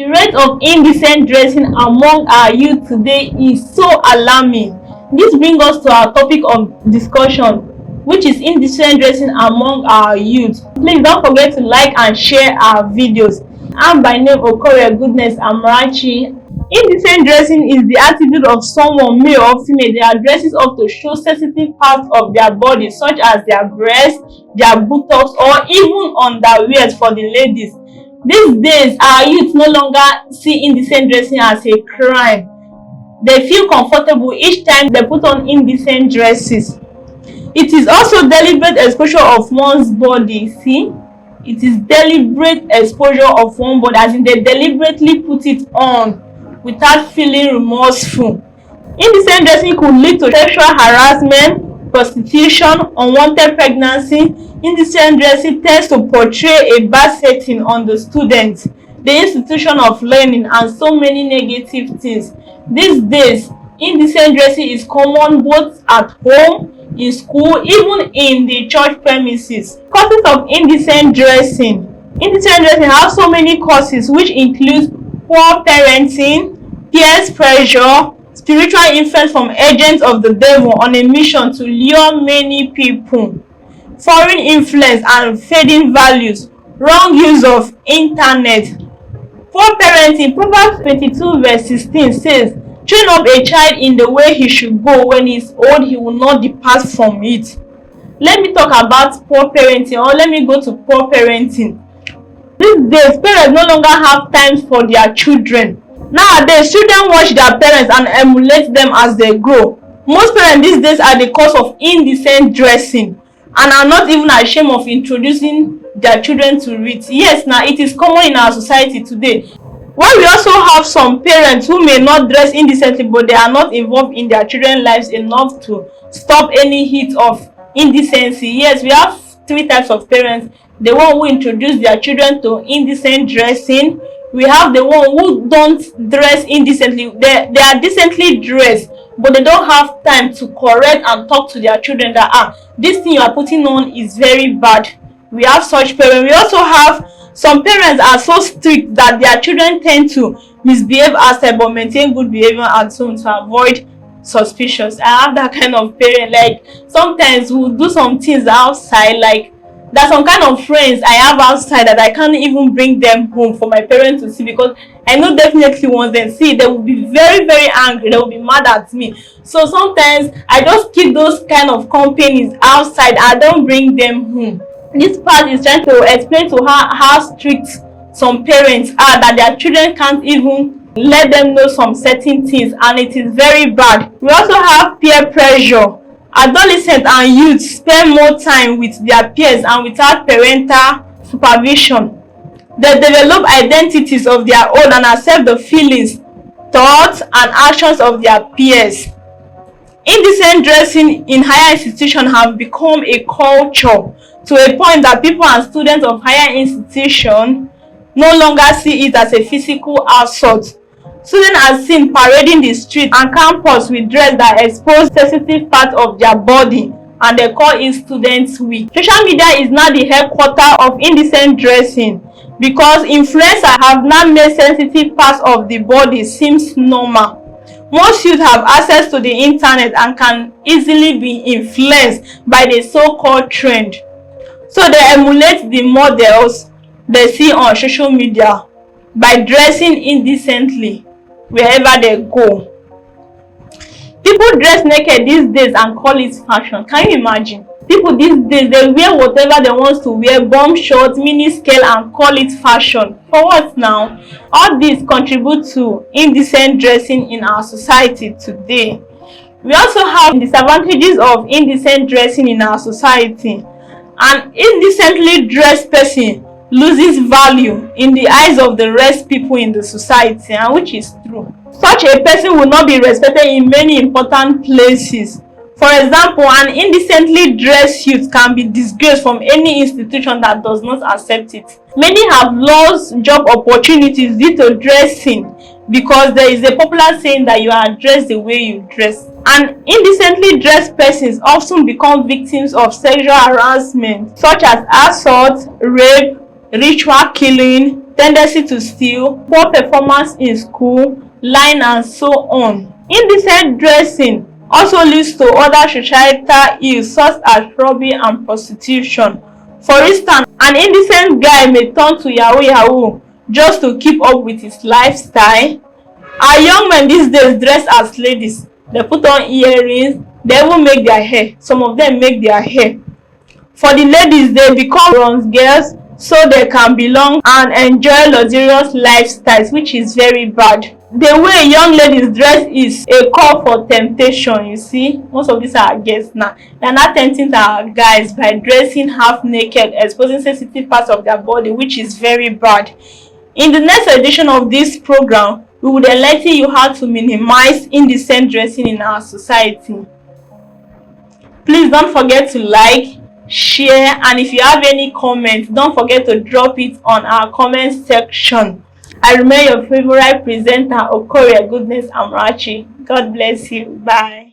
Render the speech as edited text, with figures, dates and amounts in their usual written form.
The rate of indecent dressing among our youth today is so alarming. This brings us to our topic of discussion, which is indecent dressing among our youth. Please don't forget to like and share our videos. I'm by name Okorie Goodness Amarachi. Indecent dressing is the attitude of someone, male or female, that dresses up to show sensitive parts of their body, such as their breasts, their buttocks, or even underwear for the ladies. These days, our youth no longer see indecent dressing as a crime. They feel comfortable each time they put on indecent dresses. It is also deliberate exposure of one's body. See, it is deliberate exposure of one body, as in they deliberately put it on without feeling remorseful. Indecent dressing could lead to sexual harassment, prostitution, unwanted pregnancy. Indecent dressing tends to portray a bad setting on the student, the institution of learning, and so many negative things. These days, indecent dressing is common both at home, in school, even in the church premises. Causes of indecent dressing. Indecent dressing have so many causes, which include poor parenting, peer pressure, spiritual influence from agents of the devil on a mission to lure many people, foreign influence and fading values, wrong use of internet. Poor parenting. Proverbs 22 verse 16 says, "Train up a child in the way he should go. When he is old, he will not depart from it." Let me talk about poor parenting, or let me go to poor parenting. These days, parents no longer have time for their children. Nowadays, children watch their parents and emulate them as they grow. Most parents these days are the cause of indecent dressing and are not even ashamed of introducing their children to it. Yes, now it is common in our society today. While we also have some parents who may not dress indecently, but they are not involved in their children's lives enough to stop any hit of indecency. Yes, we have three types of parents: the one who introduce their children to indecent dressing, we have the one who don't dress indecently, they are decently dressed, but they don't have time to correct and talk to their children that this thing you are putting on is very bad. We have such parents. We also have some parents are so strict that their children tend to misbehave outside but maintain good behavior at home to avoid suspicious. I have that kind of parent. Like, sometimes we'll do some things outside, like there's some kind of friends I have outside that I can't even bring them home for my parents to see, because I know definitely once they see, they will be very, very angry. They will be mad at me. So sometimes I just keep those kind of companies outside. I don't bring them home. This part is trying to explain to her how strict some parents are, that their children can't even let them know some certain things, and it is very bad. We also have peer pressure. Adolescents and youth spend more time with their peers and without parental supervision. They develop identities of their own and accept the feelings, thoughts, and actions of their peers. Indecent dressing in higher institutions have become a culture, to a point that people and students of higher institutions no longer see it as a physical assault. Students are seen parading the street and campus with dress that expose sensitive parts of their body, and they call it Students' Week. Social media is now the headquarters of indecent dressing, because influencers have now made sensitive parts of the body seems normal. Most youth have access to the internet and can easily be influenced by the so-called trend. So they emulate the models they see on social media by dressing indecently wherever they go. People dress naked these days and call it fashion. Can you imagine? People these days, they wear whatever they want to wear, bomb shorts, mini scale, and call it fashion. For what now? All this contribute to indecent dressing in our society today. We also have disadvantages of indecent dressing in our society. An indecently dressed person loses value in the eyes of the rest people in the society, and which is true. Such a person will not be respected in many important places. For example, an indecently dressed youth can be disgraced from any institution that does not accept it. Many have lost job opportunities due to dressing, because there is a popular saying that you are dressed the way you dress. And indecently dressed persons often become victims of sexual harassment, such as assault, rape, ritual killing, tendency to steal, poor performance in school, lying, and so on. Indecent dressing also leads to other societal ills such as robbery and prostitution. For instance, an indecent guy may turn to yahoo yahoo just to keep up with his lifestyle. Our young men these days dress as ladies. They put on earrings, they even make their hair. Some of them make their hair. For the ladies, they become bronze girls so they can belong and enjoy luxurious lifestyles, which is very bad. The way young ladies dress is a call for temptation. You see, most of these are our guests now. They are not tempting our guys by dressing half naked, exposing sensitive parts of their body, which is very bad. In the next edition of this program, we will enlighten you how to minimize indecent dressing in our society. Please don't forget to like, share, and if you have any comments, don't forget to drop it on our comment section. I remain your favorite presenter, Okoria Goodness Amrachi. God bless you. Bye.